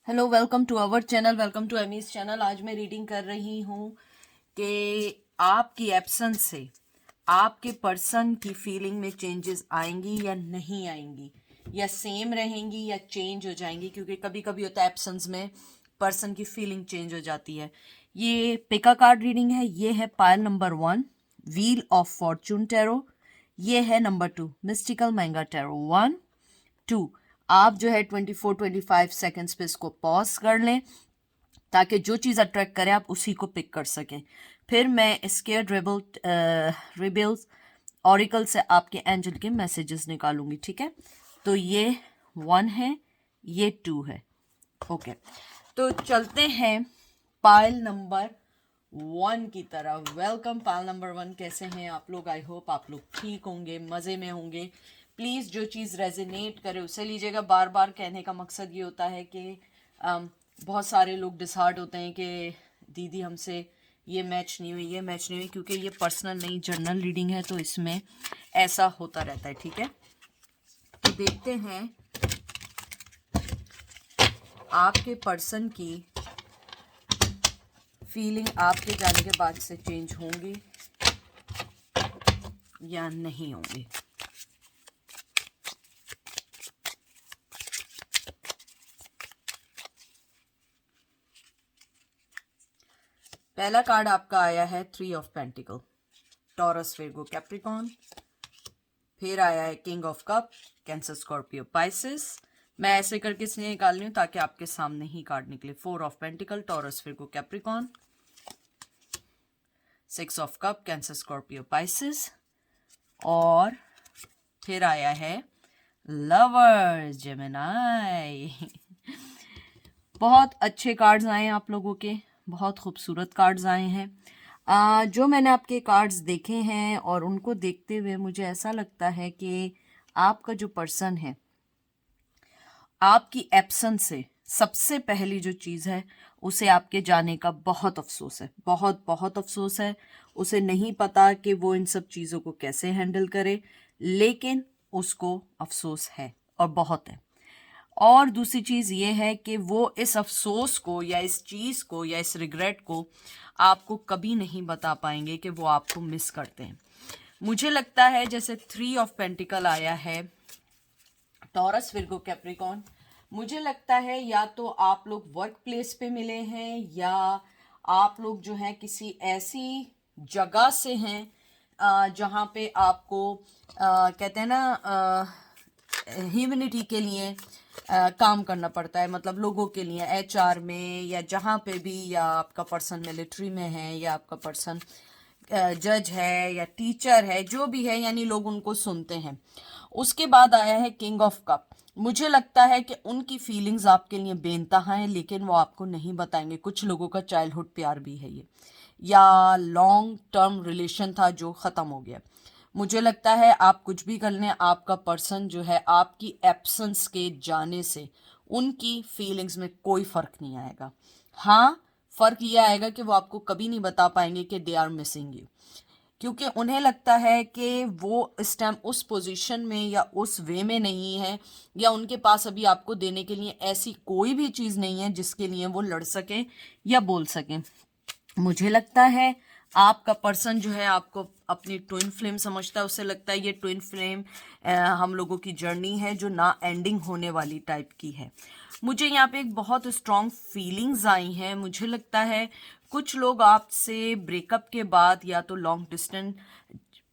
Hello, welcome to our channel, welcome to Amy's channel. आज मैं reading कर रही हूँ कि आपकी एब्सेंस से आपके पर्सन की फीलिंग में चेंजेस आएंगी या नहीं आएंगी, या सेम रहेंगी या चेंज हो जाएंगी, क्योंकि कभी कभी होता है एब्सेंस में पर्सन की फीलिंग चेंज हो जाती है। ये पिका कार्ड रीडिंग है। ये है pile number 1, wheel of Fortune tarot. ये है नंबर 2, मिस्टिकल मैंगा टैरो। 1 2। आप जो है 24-25 सेकेंड्स पे इसको पॉज कर लें ताकि जो चीज़ अट्रैक्ट करे आप उसी को पिक कर सकें। फिर मैं स्केयर्ड रिबल्स ऑरिकल से आपके एंजल के मैसेजेस निकालूंगी, ठीक है। तो ये 1 है, ये 2 है। ओके, तो चलते हैं पायल नंबर 1 की तरफ। वेलकम पायल नंबर 1, कैसे हैं आप लोग? आई होप आप लोग ठीक होंगे, मज़े में होंगे। प्लीज़ जो चीज़ रेजोनेट करे उसे लीजिएगा। बार बार कहने का मकसद ये होता है कि बहुत सारे लोग डिसहार्ट होते हैं कि दीदी हमसे ये मैच नहीं हुई, ये मैच नहीं हुई, क्योंकि ये पर्सनल नहीं जर्नल रीडिंग है, तो इसमें ऐसा होता रहता है, ठीक है। तो देखते हैं आपके पर्सन की फीलिंग आपके जाने के बाद से चेंज होंगी या नहीं होंगी। पहला कार्ड आपका आया है 3 of pentacle, Taurus, Virgo, Capricorn. फिर आया है king of cup, Cancer, Scorpio, Pisces. मैं ऐसे करके इसलिए निकाल रही हूँ ताकि आपके सामने ही कार्ड निकले। 4 of pentacle, Taurus, Virgo, Capricorn. 6 of cup, Cancer, Scorpio, Pisces. और फिर आया है लवर्स, जेमिनाई। बहुत अच्छे कार्ड्स आए हैं आप लोगों के, बहुत खूबसूरत कार्ड्स आए हैं। जो मैंने आपके कार्ड्स देखे हैं और उनको देखते हुए मुझे ऐसा लगता है कि आपका जो पर्सन है, आपकी एब्सेंस से सबसे पहली जो चीज़ है उसे आपके जाने का बहुत अफसोस है, बहुत बहुत अफसोस है। उसे नहीं पता कि वो इन सब चीज़ों को कैसे हैंडल करे, लेकिन उसको अफसोस है और बहुत है। और दूसरी चीज़ ये है कि वो इस अफसोस को या इस चीज़ को या इस रिग्रेट को आपको कभी नहीं बता पाएंगे कि वो आपको मिस करते हैं। मुझे लगता है जैसे 3 ऑफ पेंटिकल आया है, टॉरस, विर्गो, कैप्रिकॉन, मुझे लगता है या तो आप लोग वर्क प्लेस पे मिले हैं या आप लोग जो है किसी ऐसी जगह से हैं जहाँ पे आपको कहते हैं ना ह्यूमैनिटी के लिए काम करना पड़ता है, मतलब लोगों के लिए, एचआर में या जहाँ पे भी, या आपका पर्सन मिलिट्री में है या आपका पर्सन जज है या टीचर है, जो भी है, यानी लोग उनको सुनते हैं। उसके बाद आया है किंग ऑफ कप। मुझे लगता है कि उनकी फीलिंग्स आपके लिए बेनतहा हैं, लेकिन वो आपको नहीं बताएंगे। कुछ लोगों का चाइल्डहुड प्यार भी है ये, या लॉन्ग टर्म रिलेशन था जो ख़त्म हो गया। मुझे लगता है आप कुछ भी कर लें, आपका पर्सन जो है आपकी एब्सेंस के जाने से उनकी फीलिंग्स में कोई फ़र्क नहीं आएगा। हाँ, फ़र्क ये आएगा कि वो आपको कभी नहीं बता पाएंगे कि दे आर मिसिंग यू, क्योंकि उन्हें लगता है कि वो इस टाइम उस पोजीशन में या उस वे में नहीं है, या उनके पास अभी आपको देने के लिए ऐसी कोई भी चीज़ नहीं है जिसके लिए वो लड़ सकें या बोल सकें। मुझे लगता है आपका पर्सन जो है आपको अपनी ट्विन फ्लेम समझता है। उसे लगता है ये ट्विन फ्लेम हम लोगों की जर्नी है जो ना एंडिंग होने वाली टाइप की है। मुझे यहाँ पे एक बहुत स्ट्रॉन्ग फीलिंग्स आई हैं। मुझे लगता है कुछ लोग आपसे ब्रेकअप के बाद या तो लॉन्ग डिस्टेंस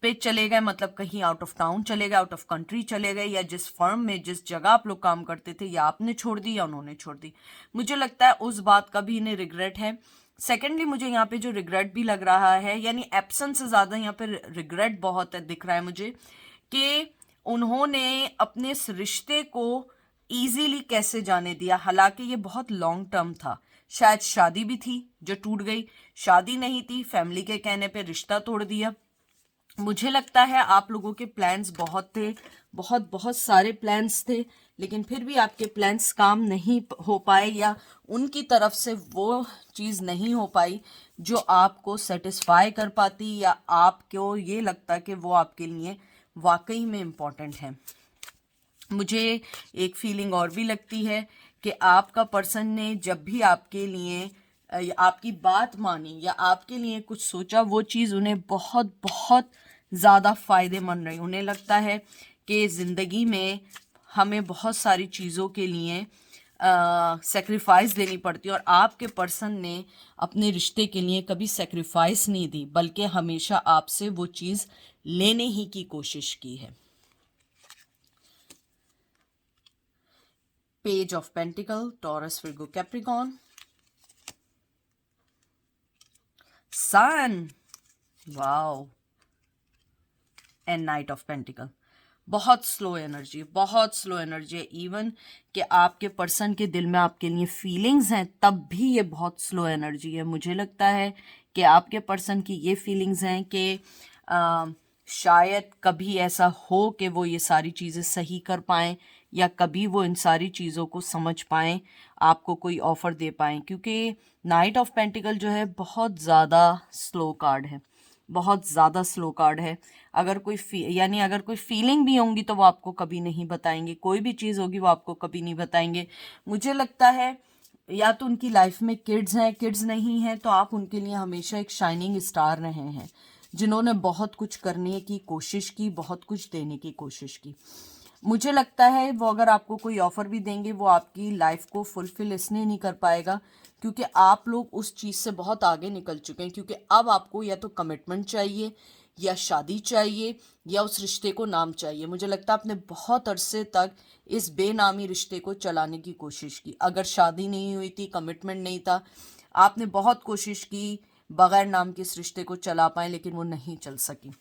पे चले गए, मतलब कहीं आउट ऑफ टाउन चले गए, आउट ऑफ कंट्री चले गए, या जिस फर्म में जिस जगह आप लोग काम करते थे या आपने छोड़ दी या उन्होंने छोड़ दी। मुझे लगता है उस बात का भी इन्हें रिग्रेट है। सेकेंडली, मुझे यहाँ पे जो रिग्रेट भी लग रहा है, यानी एब्सेंस से ज़्यादा यहाँ पे रिग्रेट बहुत है, दिख रहा है मुझे कि उन्होंने अपने इस रिश्ते को इजीली कैसे जाने दिया। हालांकि ये बहुत लॉन्ग टर्म था, शायद शादी भी थी जो टूट गई, शादी नहीं थी, फैमिली के कहने पे रिश्ता तोड़ दिया। मुझे लगता है आप लोगों के प्लान्स बहुत थे, बहुत बहुत सारे प्लान्स थे, लेकिन फिर भी आपके प्लान्स काम नहीं हो पाए, या उनकी तरफ से वो चीज़ नहीं हो पाई जो आपको सेटिस्फाई कर पाती, या आपको ये लगता कि वो आपके लिए वाकई में इम्पोर्टेंट है। मुझे एक फीलिंग और भी लगती है कि आपका पर्सन ने जब भी आपके लिए आपकी बात मानी या आपके लिए कुछ सोचा, वो चीज़ उन्हें बहुत बहुत ज़्यादा फ़ायदेमंद रही। उन्हें लगता है कि ज़िंदगी में हमें बहुत सारी चीज़ों के लिए सेक्रीफाइस देनी पड़ती है, और आपके पर्सन ने अपने रिश्ते के लिए कभी सेक्रीफाइस नहीं दी, बल्कि हमेशा आपसे वो चीज़ लेने ही की कोशिश की है। Page of pentacle, Taurus, Virgo, Capricorn, sun, wow, and knight of pentacle. बहुत स्लो एनर्जी, बहुत स्लो एनर्जी है। इवन कि आपके पर्सन के दिल में आपके लिए फीलिंग्स हैं, तब भी ये बहुत स्लो एनर्जी है। मुझे लगता है कि आपके पर्सन की ये फीलिंग्स हैं कि शायद कभी ऐसा हो कि वो ये सारी चीज़ें सही कर पाएँ, या कभी वो इन सारी चीज़ों को समझ पाएँ, आपको कोई ऑफ़र दे पाएँ, क्योंकि नाइट ऑफ पेंटिकल जो है बहुत ज़्यादा स्लो कार्ड है, बहुत ज़्यादा स्लो कार्ड है। अगर कोई यानी अगर कोई फीलिंग भी होंगी तो वो आपको कभी नहीं बताएंगे, कोई भी चीज़ होगी वो आपको कभी नहीं बताएंगे। मुझे लगता है या तो उनकी लाइफ में किड्स हैं, किड्स नहीं हैं तो आप उनके लिए हमेशा एक शाइनिंग स्टार रहे हैं, जिन्होंने बहुत कुछ करने की कोशिश की, बहुत कुछ देने की कोशिश की। मुझे लगता है वो अगर आपको कोई ऑफ़र भी देंगे, वो आपकी लाइफ को फुलफिल इसलिए नहीं कर पाएगा क्योंकि आप लोग उस चीज़ से बहुत आगे निकल चुके हैं। क्योंकि अब आपको या तो कमिटमेंट चाहिए, या शादी चाहिए, या उस रिश्ते को नाम चाहिए। मुझे लगता है आपने बहुत अरसे तक इस बेनामी रिश्ते को चलाने की कोशिश की। अगर शादी नहीं हुई थी, कमिटमेंट नहीं था, आपने बहुत कोशिश की बगैर नाम के इस रिश्ते को चला पाए, लेकिन वो नहीं चल सकी।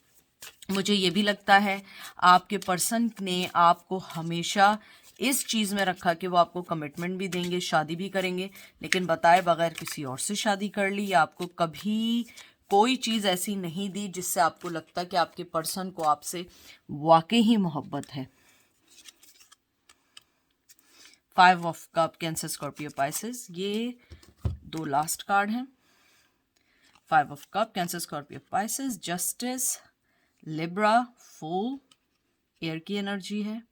मुझे ये भी लगता है आपके पर्सन ने आपको हमेशा इस चीज़ में रखा कि वो आपको कमिटमेंट भी देंगे, शादी भी करेंगे, लेकिन बताए बगैर किसी और से शादी कर ली, या आपको कभी कोई चीज़ ऐसी नहीं दी जिससे आपको लगता कि आपके पर्सन को आपसे वाकई ही मोहब्बत है। 5 of cup, Cancer, Scorpio, Pisces, ये 2 लास्ट कार्ड हैं। 5 of cup, Cancer, Scorpio, Pisces, justice, Libra, fool, air की एनर्जी है,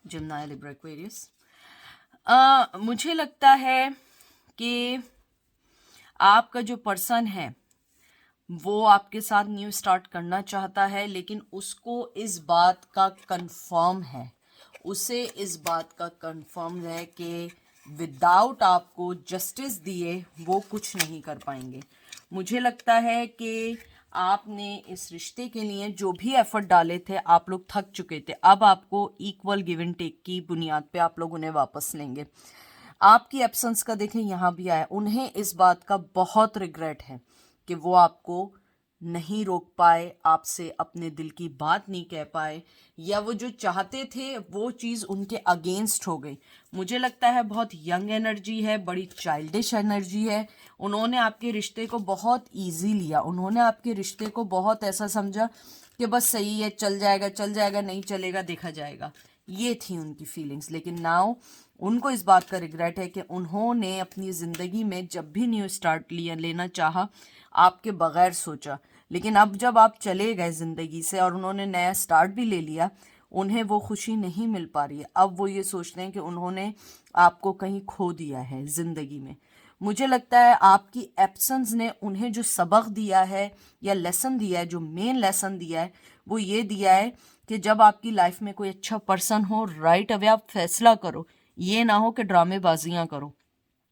जिम्नाई, लिब्रा, एक्वेरियस। मुझे लगता है कि आपका जो पर्सन है वो आपके साथ न्यू स्टार्ट करना चाहता है, लेकिन उसको इस बात का कंफर्म है, उसे इस बात का कंफर्म है कि विदाउट आपको जस्टिस दिए वो कुछ नहीं कर पाएंगे। मुझे लगता है कि आपने इस रिश्ते के लिए जो भी एफर्ट डाले थे, आप लोग थक चुके थे। अब आपको इक्वल गिव एंड टेक की बुनियाद पे आप लोग उन्हें वापस लेंगे। आपकी एब्सेंस का देखें यहाँ भी आया, उन्हें इस बात का बहुत रिग्रेट है कि वो आपको नहीं रोक पाए, आपसे अपने दिल की बात नहीं कह पाए, या वो जो चाहते थे वो चीज़ उनके अगेंस्ट हो गई। मुझे लगता है बहुत यंग एनर्जी है, बड़ी चाइल्डिश एनर्जी है। उन्होंने आपके रिश्ते को बहुत ईजी लिया, उन्होंने आपके रिश्ते को बहुत ऐसा समझा कि बस सही है, चल जाएगा, नहीं चलेगा देखा जाएगा, ये थी उनकी फीलिंग्स। लेकिन नाउ उनको इस बात का रिग्रेट है कि उन्होंने अपनी ज़िंदगी में जब भी न्यू स्टार्ट लेना चाहा, आपके बगैर सोचा, लेकिन अब जब आप चले गए ज़िंदगी से और उन्होंने नया स्टार्ट भी ले लिया, उन्हें वो खुशी नहीं मिल पा रही है। अब वो ये सोचते हैं कि उन्होंने आपको कहीं खो दिया है ज़िंदगी में। मुझे लगता है आपकी एब्सेंस ने उन्हें जो सबक दिया है या लेसन दिया है, जो मेन लेसन दिया है, वो ये दिया है कि जब आपकी लाइफ में कोई अच्छा पर्सन हो, राइट अवे आप फैसला करो, ये ना हो कि ड्रामेबाजियाँ करो,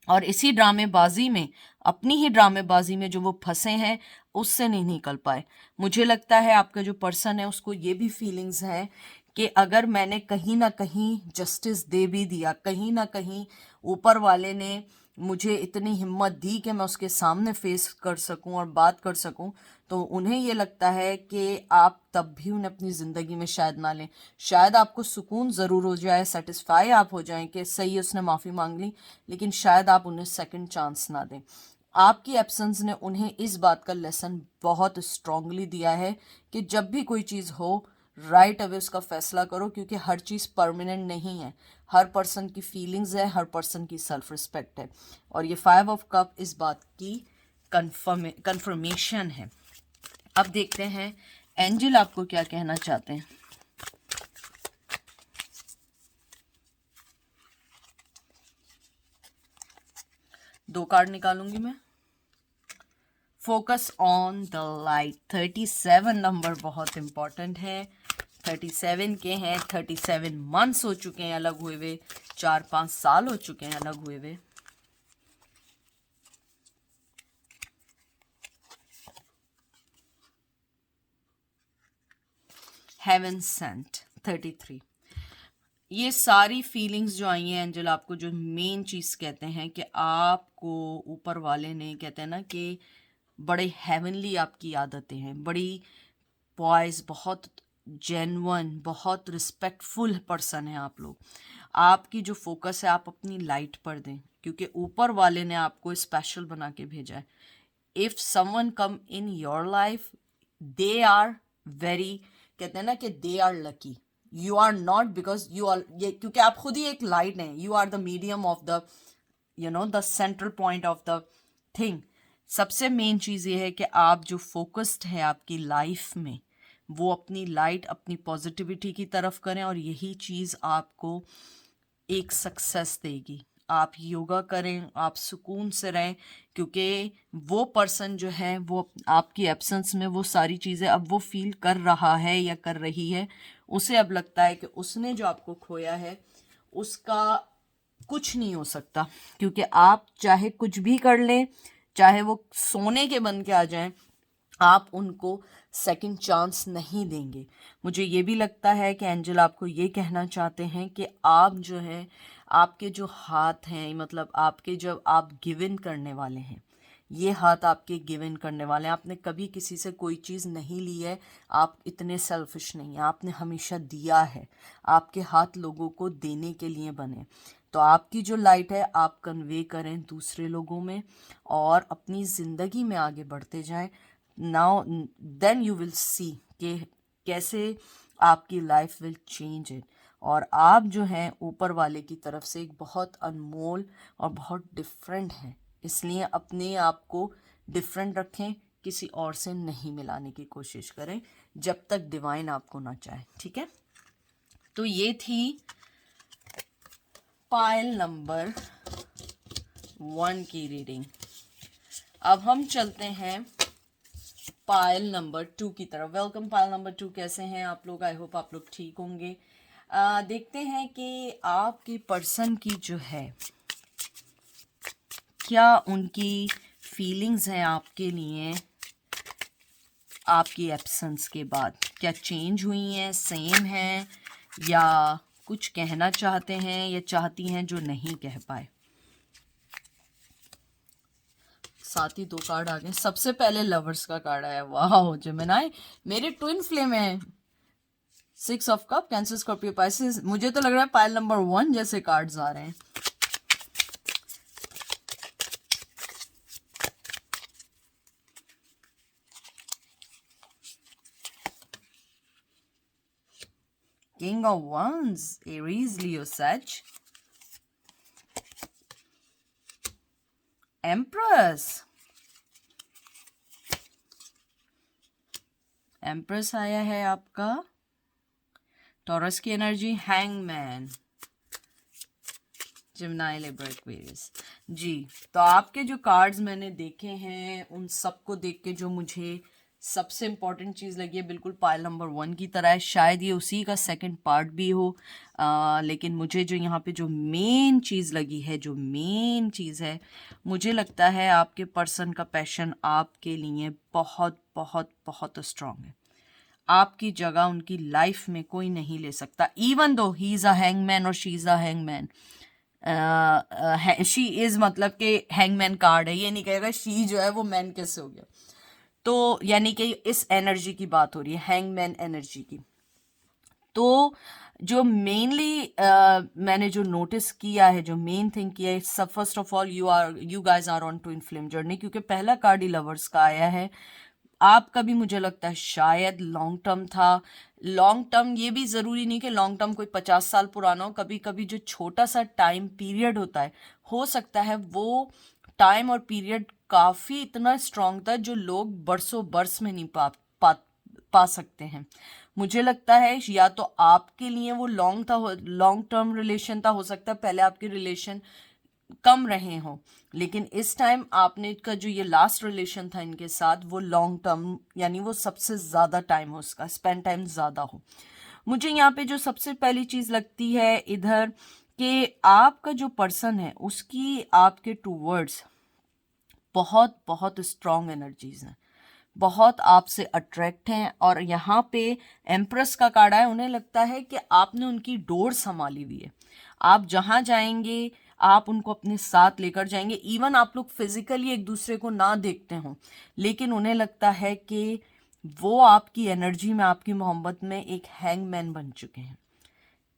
और इसी ड्रामेबाजी में, अपनी ही ड्रामेबाजी में जो वो फंसे हैं, उससे नहीं निकल पाए। मुझे लगता है आपका जो पर्सन है उसको ये भी फीलिंग्स है कि अगर मैंने कहीं ना कहीं जस्टिस दे भी दिया, कहीं ना कहीं ऊपर वाले ने मुझे इतनी हिम्मत दी कि मैं उसके सामने फेस कर सकूं और बात कर सकूं, तो उन्हें ये लगता है कि आप तब भी उन्हें अपनी ज़िंदगी में शायद ना लें। शायद आपको सुकून ज़रूर हो जाए, सेटिस्फाई आप हो जाएं कि सही है उसने माफ़ी मांग ली, लेकिन शायद आप उन्हें सेकंड चांस ना दें। आपकी एब्सेंस ने उन्हें इस बात का लेसन बहुत स्ट्रांगली दिया है कि जब भी कोई चीज़ हो, राइट अवे उसका फैसला करो, क्योंकि हर चीज़ परमानेंट नहीं है। हर पर्सन की फीलिंग्स है, हर पर्सन की सेल्फ रिस्पेक्ट है, और ये 5 ऑफ कप इस बात की कंफर्मेशन है। अब देखते हैं एंजल आपको क्या कहना चाहते हैं। 2 कार्ड निकालूंगी मैं। Focus on the light, 37 number बहुत इंपॉर्टेंट है। 37 के हैं, 37 मंथ्स हो चुके हैं अलग हुए हुए, 4-5 साल हो चुके हैं अलग हुए हुए। Heaven sent 33। ये सारी फीलिंग्स जो आई हैं एंजल, आपको जो मेन चीज़ कहते हैं कि आपको ऊपर वाले ने, कहते हैं ना कि बड़े हेवनली आपकी आदतें हैं, बड़ी पॉइस, बहुत जेन्युइन, बहुत रिस्पेक्टफुल पर्सन है आप लोग। आपकी जो फोकस है आप अपनी लाइट पर दें, क्योंकि ऊपर वाले ने आपको स्पेशल बना के भेजा है। If someone come in your life, they are very, कहते हैं ना कि they are lucky. You are not, because you are, ये क्योंकि आप खुद ही एक लाइट हैं, you are the medium of the, you know, the central point of the thing. सबसे मेन चीज़ ये है कि आप जो फोकस्ड है आपकी लाइफ में, वो अपनी लाइट, अपनी पॉजिटिविटी की तरफ करें, और यही चीज़ आपको एक सक्सेस देगी। आप योगा करें, आप सुकून से रहें, क्योंकि वो पर्सन जो है वो आपकी एब्सेंस में वो सारी चीज़ें अब वो फील कर रहा है या कर रही है। उसे अब लगता है कि उसने जो आपको खोया है उसका कुछ नहीं हो सकता, क्योंकि आप चाहे कुछ भी कर लें, चाहे वो सोने के बन के आ जाएं, आप उनको सेकंड चांस नहीं देंगे। मुझे ये भी लगता है कि एंजल आपको ये कहना चाहते हैं कि आप जो है, आपके जो हाथ हैं, मतलब आपके, जब आप गिव इन करने वाले हैं, ये हाथ आपके गिव इन करने वाले हैं। आपने कभी किसी से कोई चीज़ नहीं ली है, आप इतने सेल्फिश नहीं हैं, आपने हमेशा दिया है। आपके हाथ लोगों को देने के लिए बने। तो आपकी जो लाइट है आप कन्वे करें दूसरे लोगों में, और अपनी ज़िंदगी में आगे बढ़ते जाएं। Now then you will see कि कैसे आपकी लाइफ विल चेंज इट, और आप जो हैं ऊपर वाले की तरफ से एक बहुत अनमोल और बहुत डिफरेंट हैं। इसलिए अपने आप को डिफरेंट रखें, किसी और से नहीं मिलाने की कोशिश करें जब तक डिवाइन आपको ना चाहे, ठीक है। तो ये थी पायल नंबर 1 की रीडिंग। अब हम चलते हैं पायल नंबर 2 की तरफ। वेलकम पायल नंबर 2, कैसे हैं आप लोग? आई होप आप लोग ठीक होंगे। देखते हैं कि आपकी पर्सन की जो है, क्या उनकी फीलिंग्स हैं आपके लिए आपकी एब्सेंस के बाद। क्या चेंज हुई हैं, सेम हैं, या कुछ कहना चाहते हैं या चाहती हैं जो नहीं कह पाए। साथ ही 2 कार्ड आ गए। सबसे पहले लवर्स का कार्ड आया, वाह जेमिनी, मेरे ट्विन फ्लेम है। 6 of cup, Cancer, Scorpio, Pisces. मुझे तो लग रहा है पायल नंबर 1 जैसे कार्ड्स आ रहे हैं। King of wands, Aries, Leo, such, empress, empress आया है आपका। टॉरस की energy, hangman, Gemini, Libra, Aquarius. जी, तो आपके जो कार्ड्स मैंने देखे हैं उन सबको देख के जो मुझे सबसे इम्पॉर्टेंट चीज़ लगी है, बिल्कुल पायल नंबर 1 की तरह है। शायद ये उसी का सेकंड पार्ट भी हो, लेकिन मुझे जो यहाँ पे जो मेन चीज़ लगी है, जो मेन चीज़ है, मुझे लगता है आपके पर्सन का पैशन आपके लिए बहुत बहुत बहुत स्ट्रांग है। आपकी जगह उनकी लाइफ में कोई नहीं ले सकता, even though he is a hangman और she is a hangman. She is मतलब कि हैंगमैन कार्ड है, ये नहीं कहेगा शी जो है वो मैन कैसे हो गया। तो यानी कि इस एनर्जी की बात हो रही है, हैंगमैन एनर्जी की। तो जो मेनली मैंने जो नोटिस किया है, जो मेन थिंग किया है, सब first of all you guys are on twin flame journey, क्योंकि पहला कार्ड ही लवर्स का आया है। आपका भी मुझे लगता है शायद लॉन्ग टर्म था। लॉन्ग टर्म ये भी ज़रूरी नहीं कि लॉन्ग टर्म कोई 50 साल पुराना हो। कभी कभी जो छोटा सा टाइम पीरियड होता है, हो सकता है वो टाइम और पीरियड काफ़ी इतना स्ट्रांग था जो लोग बरसों बरस में नहीं पा सकते हैं। मुझे लगता है या तो आपके लिए वो लॉन्ग टर्म रिलेशन था, हो सकता है पहले आपके रिलेशन कम रहे हों, लेकिन इस टाइम आपने का जो ये लास्ट रिलेशन था इनके साथ वो लॉन्ग टर्म, यानी वो सबसे ज़्यादा टाइम हो, उसका स्पेंड टाइम ज़्यादा हो। मुझे यहाँ पे जो सबसे पहली चीज़ लगती है इधर कि आपका जो पर्सन है उसकी आपके टूवर्ड्स बहुत बहुत स्ट्रॉन्ग एनर्जीज हैं, बहुत आपसे अट्रैक्ट हैं। और यहाँ पे एम्प्रेस का कार्ड है, उन्हें लगता है कि आपने उनकी डोर संभाली हुई है। आप जहाँ जाएंगे आप उनको अपने साथ लेकर जाएंगे, इवन आप लोग फिजिकली एक दूसरे को ना देखते हों, लेकिन उन्हें लगता है कि वो आपकी एनर्जी में, आपकी मोहब्बत में एक हैंगमैन बन चुके हैं।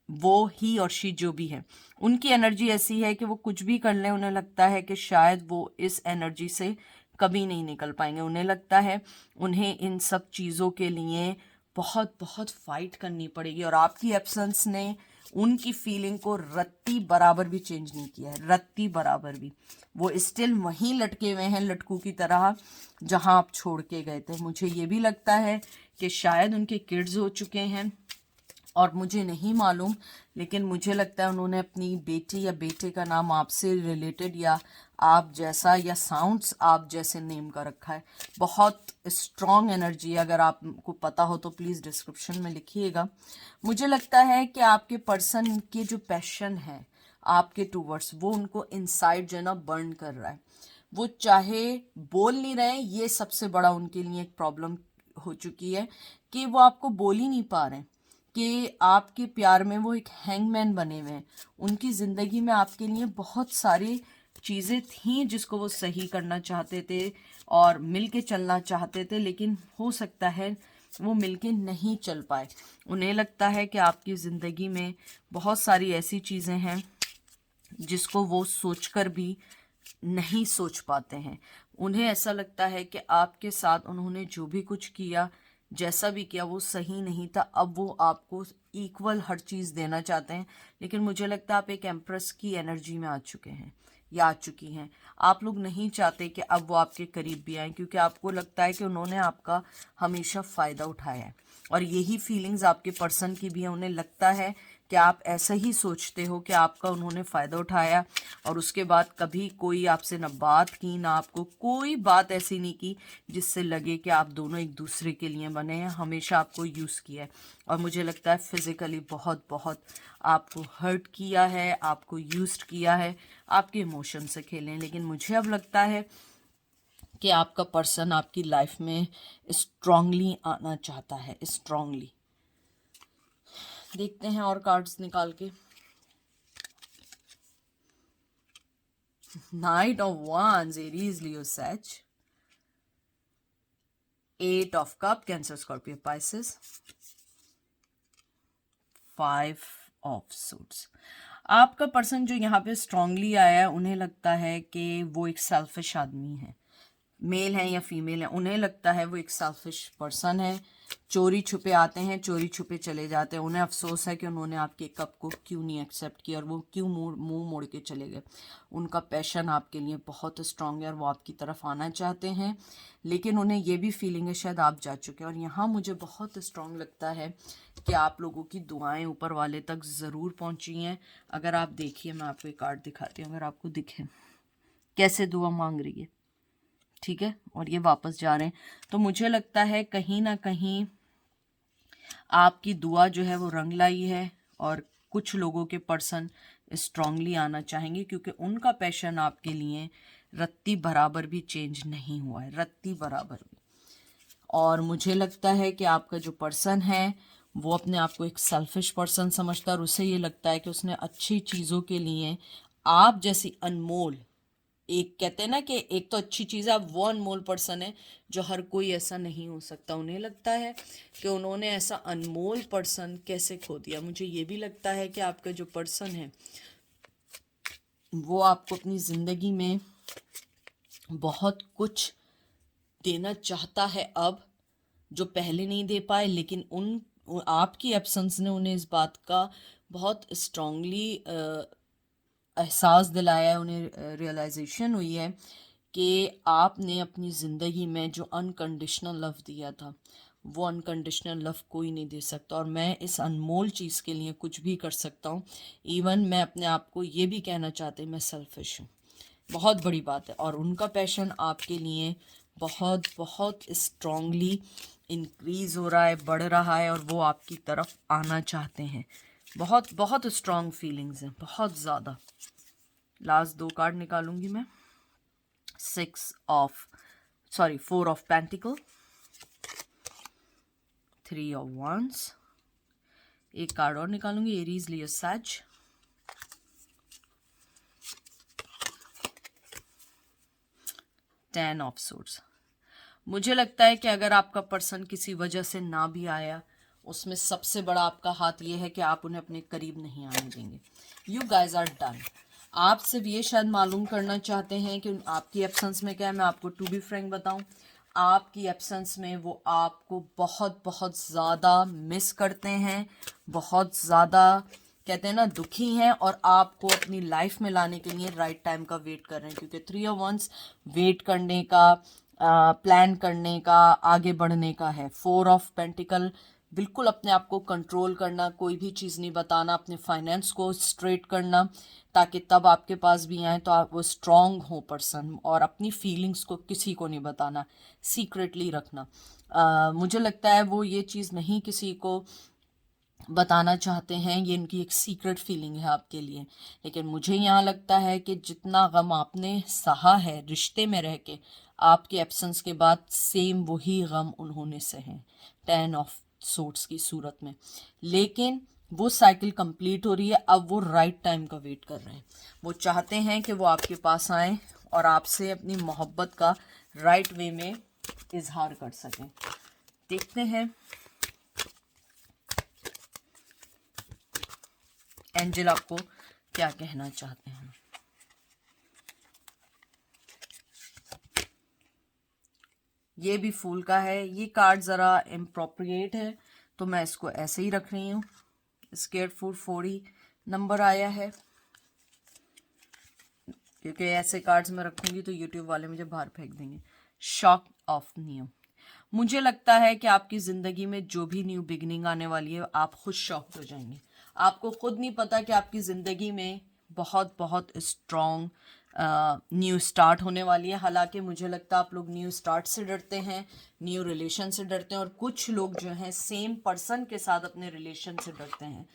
वो ही और शी जो भी है, उनकी एनर्जी ऐसी है कि वो कुछ भी कर लें, उन्हें लगता है कि शायद वो इस एनर्जी से कभी नहीं निकल पाएंगे। उन्हें लगता है उन्हें इन सब चीज़ों के लिए बहुत बहुत फाइट करनी पड़ेगी, और आपकी एब्सेंस ने उनकी फीलिंग को रत्ती बराबर भी चेंज नहीं किया है, रत्ती बराबर भी। वो स्टिल वहीं लटके हुए हैं लटकू की तरह जहां आप छोड़ के गए थे। मुझे ये भी लगता है कि शायद उनके किड्स हो चुके हैं, और मुझे नहीं मालूम, लेकिन मुझे लगता है उन्होंने अपनी बेटी या बेटे का नाम आपसे रिलेटेड या आप जैसा या साउंड्स आप जैसे नेम का रखा है। बहुत स्ट्रॉन्ग एनर्जी, अगर आपको पता हो तो प्लीज़ डिस्क्रिप्शन में लिखिएगा। मुझे लगता है कि आपके पर्सन के जो पैशन है आपके टूवर्ड्स, वो उनको इनसाइड जो है ना बर्न कर रहा है। वो चाहे बोल नहीं रहे, ये सबसे बड़ा उनके लिए एक प्रॉब्लम हो चुकी है कि वो आपको बोल ही नहीं पा रहे कि आपके प्यार में वो एक हैंगमैन बने हुए हैं। उनकी ज़िंदगी में आपके लिए बहुत सारी चीज़ें थी जिसको वो सही करना चाहते थे और मिल के चलना चाहते थे, लेकिन हो सकता है वो मिल के नहीं चल पाए। उन्हें लगता है कि आपकी ज़िंदगी में बहुत सारी ऐसी चीज़ें हैं जिसको वो सोचकर भी नहीं सोच पाते हैं। उन्हें ऐसा लगता है कि आपके साथ उन्होंने जो भी कुछ किया, जैसा भी किया, वो सही नहीं था। अब वो आपको इक्वल हर चीज़ देना चाहते हैं, लेकिन मुझे लगता है आप एक एम्प्रेस की एनर्जी में आ चुके हैं या आ चुकी हैं। आप लोग नहीं चाहते कि अब वो आपके करीब भी आए, क्योंकि आपको लगता है कि उन्होंने आपका हमेशा फ़ायदा उठाया है, और यही फीलिंग्स आपके पर्सन की भी है। उन्हें लगता है कि आप ऐसा ही सोचते हो कि आपका उन्होंने फ़ायदा उठाया, और उसके बाद कभी कोई आपसे ना बात की, ना आपको कोई बात ऐसी नहीं की जिससे लगे कि आप दोनों एक दूसरे के लिए बने हैं। हमेशा आपको यूज़ किया है, और मुझे लगता है फिज़िकली बहुत बहुत आपको हर्ट किया है, आपको यूज़ किया है, आपके इमोशन से खेले हैं। लेकिन मुझे अब लगता है कि आपका पर्सन आपकी लाइफ में स्ट्रांगली आना चाहता है, स्ट्रांगली। देखते हैं और कार्ड्स निकाल के। Knight of Wands, Aries, Leo, Sag. Eight of Cup, Cancer, Scorpio, Pisces. Five of Swords. आपका पर्सन जो यहाँ पे स्ट्रांगली आया है, उन्हें लगता है कि वो एक सेल्फिश आदमी है, मेल है या फीमेल है। उन्हें लगता है वो एक सेल्फिश पर्सन है, चोरी छुपे आते हैं, चोरी छुपे चले जाते हैं। उन्हें अफसोस है कि उन्होंने आपके कप को क्यों नहीं एक्सेप्ट किया और वो क्यों मुंह मोड़ के चले गए। उनका पैशन आपके लिए बहुत स्ट्रांग है और वो आपकी तरफ आना चाहते हैं, लेकिन उन्हें ये भी फीलिंग है शायद आप जा चुके हैं। और यहाँ मुझे बहुत स्ट्रांग लगता है कि आप लोगों की दुआएं ऊपर वाले तक ज़रूर पहुँची हैं। अगर आप देखिए, मैं आपको एक कार्ड दिखाती हूँ, अगर आपको दिखे कैसे दुआ मांग रही है, ठीक है, और ये वापस जा रहे हैं। तो मुझे लगता है कहीं ना कहीं आपकी दुआ जो है वो रंग लाई है, और कुछ लोगों के पर्सन स्ट्रांगली आना चाहेंगे, क्योंकि उनका पैशन आपके लिए रत्ती बराबर भी चेंज नहीं हुआ है, रत्ती बराबर भी। और मुझे लगता है कि आपका जो पर्सन है वो अपने आप को एक सेल्फिश पर्सन समझता है, और उसे ये लगता है कि उसने अच्छी चीज़ों के लिए आप जैसी अनमोल, एक कहते हैं ना कि एक तो अच्छी चीज़ है, अब वो अनमोल पर्सन है जो हर कोई ऐसा नहीं हो सकता। उन्हें लगता है कि उन्होंने ऐसा अनमोल पर्सन कैसे खो दिया। मुझे ये भी लगता है कि आपका जो पर्सन है वो आपको अपनी ज़िंदगी में बहुत कुछ देना चाहता है अब, जो पहले नहीं दे पाए, लेकिन आपकी एब्सेंस ने उन्हें इस बात का बहुत स्ट्रांगली एहसास दिलाया है, उन्हें रियलाइजेशन हुई है कि आपने अपनी ज़िंदगी में जो अनकंडीशनल लव दिया था वो अनकंडीशनल लव कोई नहीं दे सकता, और मैं इस अनमोल चीज़ के लिए कुछ भी कर सकता हूँ। इवन मैं अपने आप को ये भी कहना चाहती मैं सेल्फिश हूँ, बहुत बड़ी बात है। और उनका पैशन आपके लिए बहुत बहुत स्ट्रांगली इंक्रीज़ हो रहा है, बढ़ रहा है, और वो आपकी तरफ आना चाहते हैं। बहुत बहुत स्ट्रांग फीलिंग्स हैं, बहुत ज़्यादा। लास्ट 2 कार्ड निकालूंगी मैं। 4 ऑफ पेंटिकल, 3 ऑफ wands, एक कार्ड और निकालूंगी, एरीज लियो सैज, 10 ऑफ swords। मुझे लगता है कि अगर आपका पर्सन किसी वजह से ना भी आया, उसमें सबसे बड़ा आपका हाथ ये है कि आप उन्हें अपने करीब नहीं आने देंगे। You guys are done. आप सिर्फ ये शायद मालूम करना चाहते हैं कि आपकी एब्सेंस में क्या है। मैं आपको टू बी फ्रैंक बताऊं, आपकी एब्सेंस में वो आपको बहुत बहुत ज़्यादा मिस करते हैं, बहुत ज़्यादा कहते हैं ना दुखी हैं, और आपको अपनी लाइफ में लाने के लिए राइट टाइम का वेट कर रहे हैं। क्योंकि 3 ऑफ wands वेट करने का, प्लान करने का, आगे बढ़ने का है। 4 ऑफ पेंटिकल बिल्कुल अपने आप को कंट्रोल करना, कोई भी चीज़ नहीं बताना, अपने फाइनेंस को स्ट्रेट करना, ताकि तब आपके पास भी आए तो आप वो स्ट्रांग हो पर्सन, और अपनी फीलिंग्स को किसी को नहीं बताना, सीक्रेटली रखना। मुझे लगता है वो ये चीज़ नहीं किसी को बताना चाहते हैं, ये इनकी एक सीक्रेट फीलिंग है आपके लिए। लेकिन मुझे यहाँ लगता है कि जितना गम आपने सहा है रिश्ते में रह के, आपके एब्सेंस के बाद सेम वही गम उन्होंने सहे 10 ऑफ सोर्ट्स की सूरत में। लेकिन वो साइकिल कंप्लीट हो रही है, अब वो राइट टाइम का वेट कर रहे हैं। वो चाहते हैं कि वो आपके पास आए और आपसे अपनी मोहब्बत का राइट वे में इजहार कर सकें। देखते हैं एंजल आपको क्या कहना चाहते हैं। ये भी फूल का है। ये कार्ड ज़रा इम्प्रोप्रिएट है तो मैं इसको ऐसे ही रख रही हूँ। स्केर्ड फूड 4 ही नंबर आया है, क्योंकि ऐसे कार्ड्स मैं रखूंगी तो यूट्यूब वाले मुझे बाहर फेंक देंगे। Shock of new. मुझे लगता है कि आपकी ज़िंदगी में जो भी न्यू बिगनिंग आने वाली है, आप खुद शॉक्ड हो जाएंगे। आपको खुद नहीं पता कि आपकी ज़िंदगी में बहुत बहुत स्ट्रॉन्ग न्यू स्टार्ट होने वाली है। हालांकि मुझे लगता है आप लोग न्यू स्टार्ट से डरते हैं, न्यू रिलेशन से डरते हैं, और कुछ लोग जो हैं सेम पर्सन के साथ अपने रिलेशन से डरते हैं।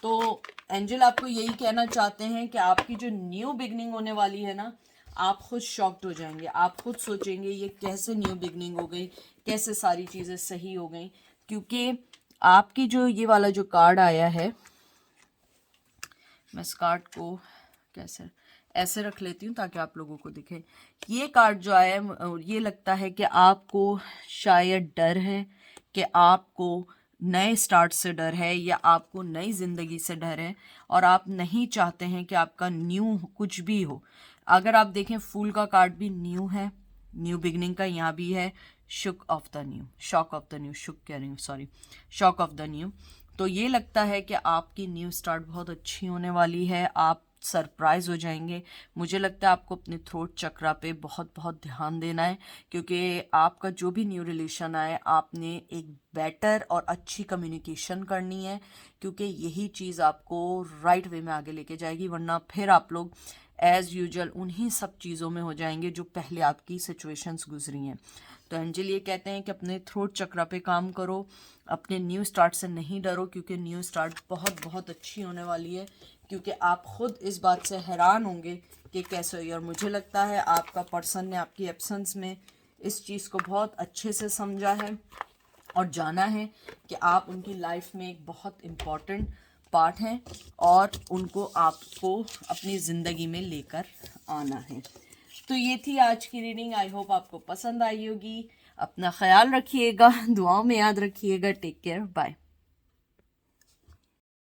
तो एंजल आपको यही कहना चाहते हैं कि आपकी जो न्यू बिगनिंग होने वाली है ना, आप खुद शॉक्ड हो जाएंगे। आप खुद सोचेंगे ये कैसे न्यू बिगनिंग हो गई, कैसे सारी चीज़ें सही हो गई। क्योंकि आपकी जो ये वाला जो कार्ड आया है, मैं इस कार्ड को कैसे ऐसे रख लेती हूँ ताकि आप लोगों को दिखे। ये कार्ड जो आया है, ये लगता है कि आपको शायद डर है, कि आपको नए स्टार्ट से डर है, या आपको नई ज़िंदगी से डर है, और आप नहीं चाहते हैं कि आपका न्यू कुछ भी हो। अगर आप देखें फूल का कार्ड भी न्यू है, न्यू बिगनिंग का यहाँ भी है। शॉक ऑफ द न्यू, शुक कह रही हूँ, sorry, shock of the new. तो ये लगता है कि आपकी न्यू स्टार्ट बहुत अच्छी होने वाली है, आप सरप्राइज हो जाएंगे। मुझे लगता है आपको अपने थ्रोट चक्रा पे बहुत बहुत ध्यान देना है, क्योंकि आपका जो भी न्यू रिलेशन आए, आपने एक बेटर और अच्छी कम्युनिकेशन करनी है, क्योंकि यही चीज़ आपको राइट वे में आगे लेके जाएगी। वरना फिर आप लोग एज़ यूजुअल उन्हीं सब चीज़ों में हो जाएंगे जो पहले आपकी सिचुएशंस गुजरी हैं। तो एंजल ये कहते हैं कि अपने थ्रोट चक्रा पे काम करो, अपने न्यू स्टार्ट से नहीं डरो, क्योंकि न्यू स्टार्ट बहुत बहुत अच्छी होने वाली है। क्योंकि आप खुद इस बात से हैरान होंगे कि कैसे हुई। और मुझे लगता है आपका पर्सन ने आपकी एब्सेंस में इस चीज़ को बहुत अच्छे से समझा है और जाना है कि आप उनकी लाइफ में एक बहुत इम्पॉर्टेंट पार्ट हैं, और उनको आपको अपनी ज़िंदगी में लेकर आना है। तो ये थी आज की रीडिंग। आई होप आपको पसंद आई होगी। अपना ख्याल रखिएगा, दुआओं में याद रखिएगा। Take care, bye.